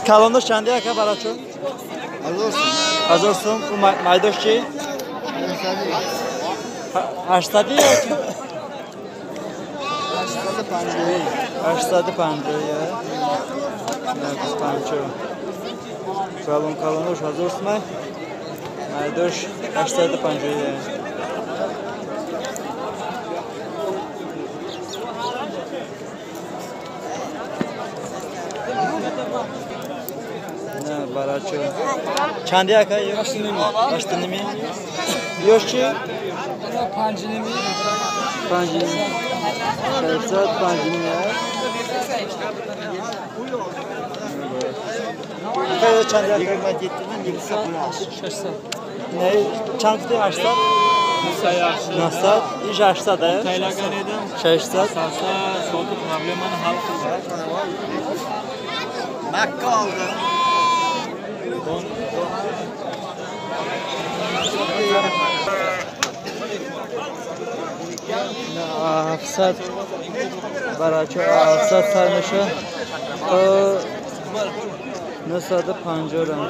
Kalonda çandi aka baraço. Azorsun. Bu maydoşçi. 80 yok. 80 pancoya. Biz panco. Kalon azorsun may. Maydoş 80 pancoya. Baraço. Çandi aka yok. Açtın mı? Yoşçu. Pancini. Şersat pancini ya. Kaya çandi aka madiyetinden birisi yapmış. Şersat. Ne? Çankıtı açsat. Nasat. İş açsat da. Şersat. Sasa soğutu problemini hal kıldı. Makka aldı. Hafsat baraço hafsat sarmışı o nasıl adı pancoran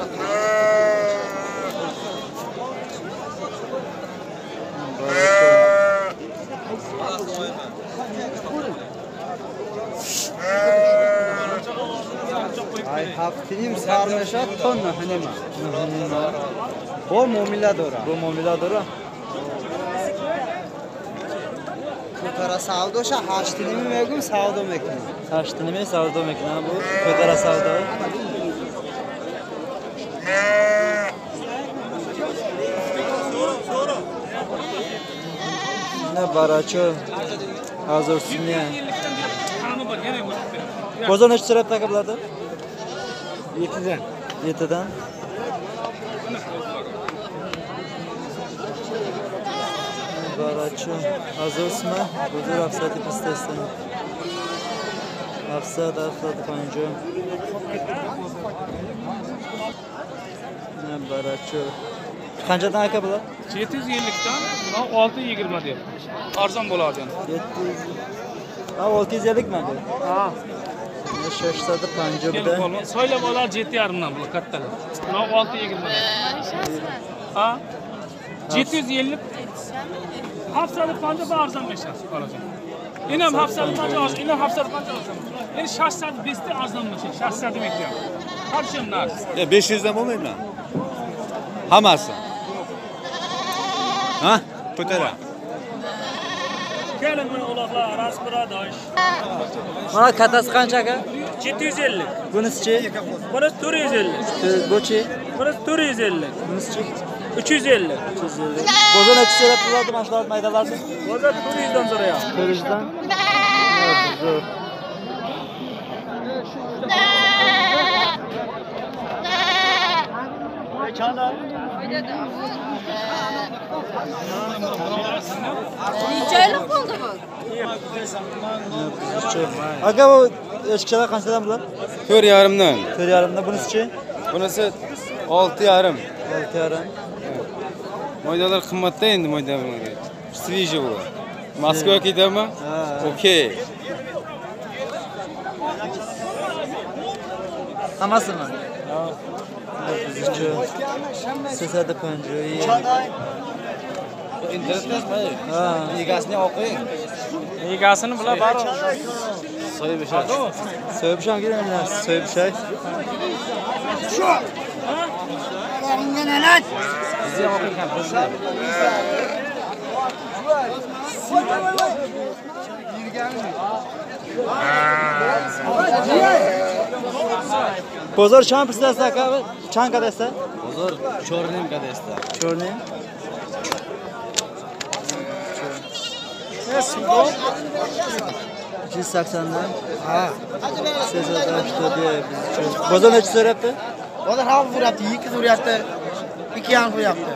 ay haftinim sarmışı ton hanema bu momiladora Kötara savdoşa haştinimi megum savdo mekna. Haştinimi savdo mekna bu kötara savdo. Ne baraço hazırsın ya. Bozon hiç sırap takıbladı? 7'den. Baraço hazırsın mı? Budur hafsatı pistesin. Hafsat panco. Ne baraço. Qanchadan aka bular? 750'dan 620 diyor. Arzon bo'lardi. 700. Ha 650 mi? Ha. Ne şaşsadı panco bir de. Söyle bo'lar 7,5dan bu kattalar. 620. Ha? 750 hafsalı panca arzon meşas olacak. İnam hafsalı panca arzon, inam hafsalı panca arzon. Yani şahsat besti arzonlaşıyor. Şahsat demek diyor. Karşımlar. 500'den olmayayım lan. Haması. Ha? Pıtara. Gelin bana ulaklar, rasbiradaş. Mana katası qancha aka? 750. Bunisi-chi? Burası 450. Bu-chi? Burası 450. Bunisi-chi? 350. 350. Bozon necha so'rab turadi mana shular maydalarni? Bozor 400'dan so'rayapti. 400'dan. Zo'r. Necha bo'ldi bu? Aka bu eshikchalar qanchadan bular? 4,5'dan. 4,5dan. Bunisi-chi? Bunisi 6,5. 6,5. Maydalar qimmatda endi maydalarga. Sviji bu. Moskvaga ketadimi? Okey. Hammasimi? Sizada panjoyi. İnternetdasmi? Ha. Egasini o'qing. Egasini bilan bari. So'yibishar. So'yibisham kerak. So'yibishay. Bizni ham o'qing ham bizni. Bozor cham pirsasi aka, cham kadasta? Bozor chornim kadasta. Chornim. Nasıl? 280'dan. Ha. Sizada işte diye biz. Bozor necha so'rayapti? Bozor ham so'rayapti, 2 so'rayapti. 2,5 qo'yapti.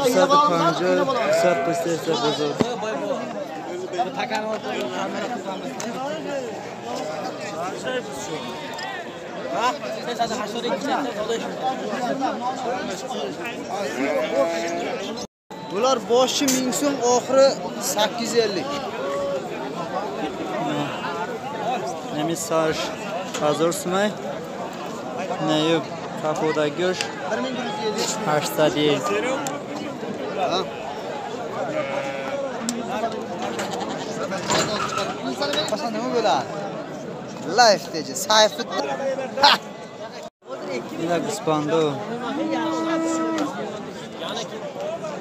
Sizada panjo, hisob pirsasi bozor. Bular boshi 1000 so'm, oxiri 850. Nemi sarış. Hazır sumay. Ne yok? Kafoda gör. 800 değil. Başka ne böyle? Life diyeceğiz. Sayfıt. Yine kıspandı.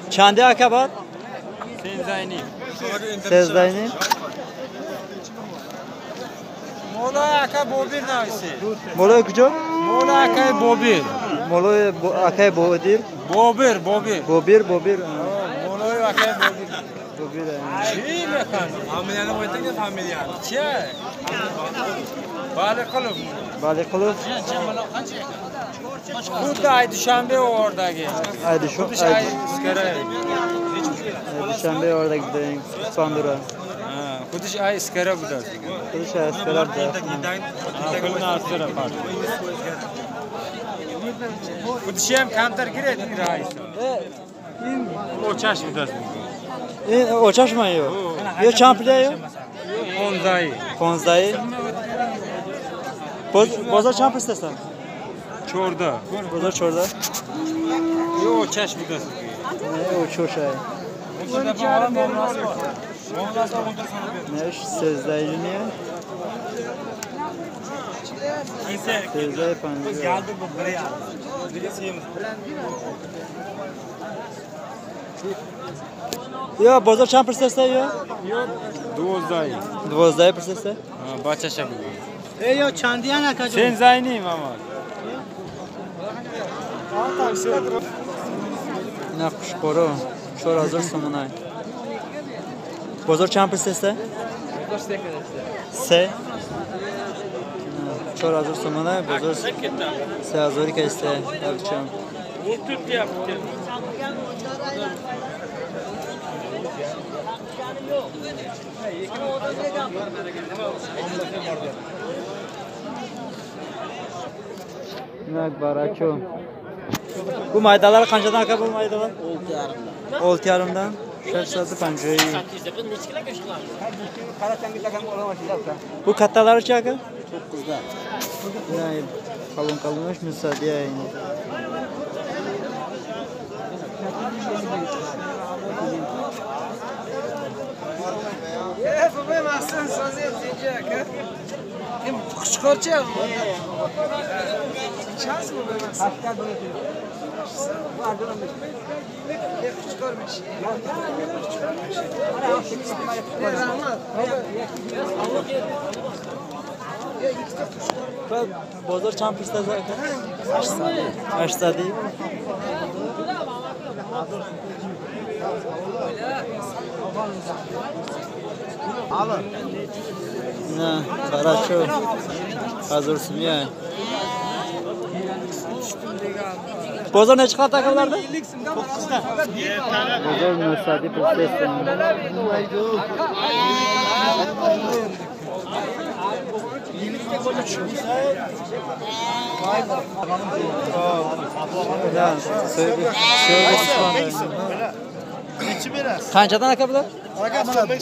Çandi akabat? Sezdayni. Mola aka bobir navisi. Molo kujo? Mola aka bobir. Molo akay bodir. Bobir. Bobir. Mola aka bobir. Bobir. Şey mekan. Familiyanı koydun ya familiyanı. Çe. Balıklık. Balıklı. Bu da ay düşenbe oradaki. Haydi şu. Bu ay iskara. Düşenbe orada gidelim. Spandura. Kudiş ay iskara bu da. Kudiş ay iskara bu da. Akılın artıra var. Kudişem kantar girer rais. O çaş bu da. Oçaşma yok. Yok çampiler yok. Onzai. Konzdayı. Boza çampır istesen. Çorda. Boza çorda. Yo çaş bu da. O çoşay. Ne iş sezdayı niye? Sezdayı panjı. Ya boza çampır istesen yok. Dozai. Dvozdayı istesen. Bacha şabu. Yo çandiyan akacı. Sen zayniyim ama. Yine kuşkoru. Şor hazır sumunay. Bozor çampır istesen. Se. Şor hazır sumunay. Bozor. Se hazır ki iste. Yapacağım. Ne baraço. Bu maydalar kaçadan akar bu maydalar? 6 yarımdan. Şer satı pancayı. Bu kattaları çakı? Çok kızlar. Ne kalınmış müsaade yani. Kuşkorça. Bozor çampır istesen. Açsa değil. Alın. Ne baraço. Hazırsın ya. Bozor ne çıkar takımlarda? 9'da. Bozor müsaade istesin. Ya söyle. Qanchadan aka bular? Aka mana 1, 2,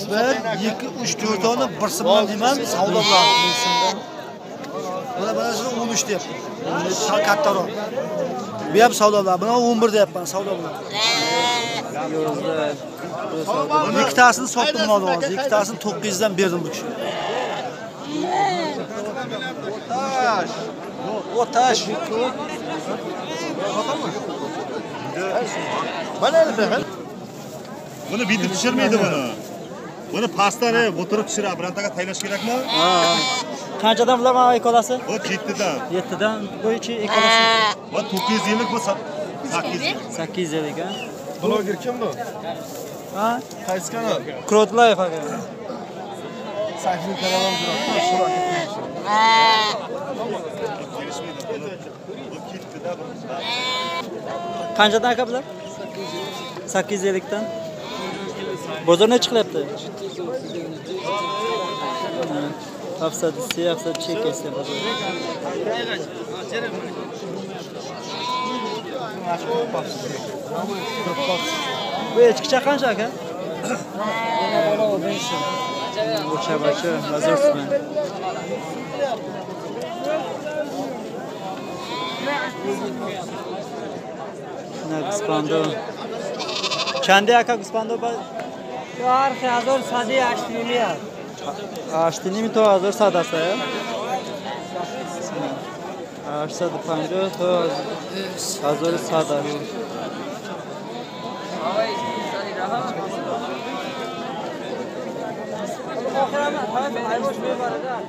3, 4 tane bir simdan deyman savdo bilan. Mana shuni 13 deyapman. Kattaroq. Bu ham savdo bilan. Buni 11 deyapman savdo bilan. Yozda. Ikkitasini sotdim hozir. Ikkitasini 900 dan berdim bu kishi. O taş. Mana endi. Buni video pishirmaydi buni. Buni pastani o'tirib pishiradi. Birontaga taylash kerakmi? Qanchadan bular mana ekolasi? Bu 7dan. 7dan bo'yicha ekolasi. Bu 900 yillik bu 800 yillik. 850 ga. Bloger kim bu? Ha? Qaysi kanal? Krotlayev aka. Sayfini kanalim duradi. Qanchadan aka bular? 850 dan. Bozor ne chiqyapti? Hafsadisi, hafsad chekasi bozor. Bu echkicha qancha aka? O'cha bacha, hazırsın. Ne kıspandı? Kendi yaka kıspandı ba? Var ki hazır sadi açtığını ya. Açtığını mı to hazır sadasa ya? Açsa da pandı to hazır sada. Okrama, hayır boş ver bana da.